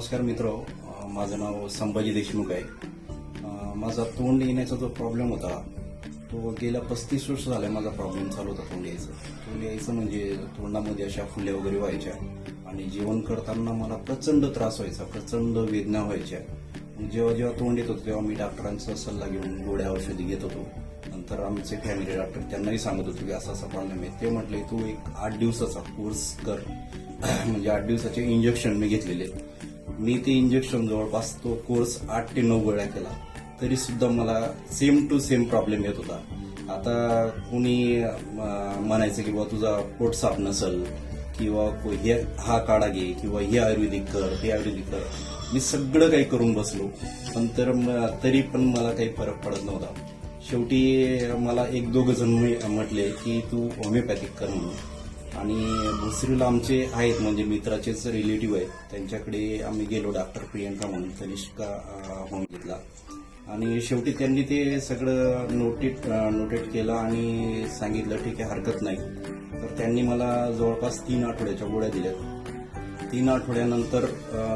नमस्कार मित्र, माझं नाव संभाजी देशमुख आहे. माझा तोंड येण्याचा जो प्रॉब्लेम होता तो गेल्या 35 वर्ष झाले माझा प्रॉब्लेम चालू होता. तोंड यायचं म्हणजे तोंडामध्ये अशा फुल्या वगैरे व्हायच्या आणि जेवण करताना मला प्रचंड त्रास व्हायचा, प्रचंड वेदना व्हायच्या. जेव्हा जेव्हा तोंड येत होतं तेव्हा मी डॉक्टरांचा सल्ला घेऊन गोळ्या औषधी घेत होतो. नंतर आमचे फॅमिली डॉक्टर त्यांनाही सांगत होतो की असा प्रॉब्लेम आहे. ते म्हटले तू एक 8 दिवसाचा कोर्स कर. म्हणजे 8 दिवसाचे इंजेक्शन मी घेतलेले. मी ते इंजेक्शन जवळपास तो कोर्स 8 ते 9 वेळा केला, तरी सुद्धा मला सेम टू सेम प्रॉब्लेम येत होता. आता कुणी म्हणायचं की बाबा तुझा पोट साफ नसल किंवा हा काढा घे किंवा हे आयुर्वेदिक कर, ते आयुर्वेदिक कर. मी सगळं काही करून बसलो, पण तरी पण मला काही फरक पडत नव्हता. शेवटी मला 1-2 जण म्हटले की तू होमिओपॅथिक कर म्हणून. आणि भोसरीला आमचे आहेत म्हणजे मित्राचेच रिलेटिव्ह आहेत, त्यांच्याकडे आम्ही गेलो. डॉक्टर प्रियंका म्हणून तनिष्का होमिओपॅथीला. आणि शेवटी त्यांनी ते सगळं नोटेट केलं आणि सांगितलं ठीक आहे, हरकत नाही. तर त्यांनी मला जवळपास 3 आठवड्याच्या गोळ्या दिल्यात. 3 आठवड्यानंतर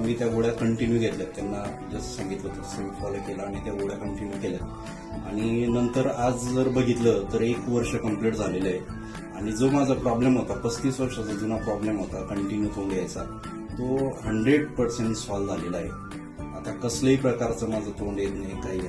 मी त्या गोळ्या कंटिन्यू घेतल्यात. त्यांना जसं सांगितलं तसं फॉलो केलं आणि त्या गोळ्या कंटिन्यू केल्यात. आणि नंतर आज जर बघितलं तर 1 वर्ष कंप्लीट झालेलं आहे. आणि जो माझा प्रॉब्लेम होता, 35 वर्षाचा जुना प्रॉब्लेम होता, कंटिन्यू तोंड यायचा, तो 100% सॉल्व्ह झालेला आहे. आता कसल्याही प्रकारचं माझं तोंड येत नाही, काही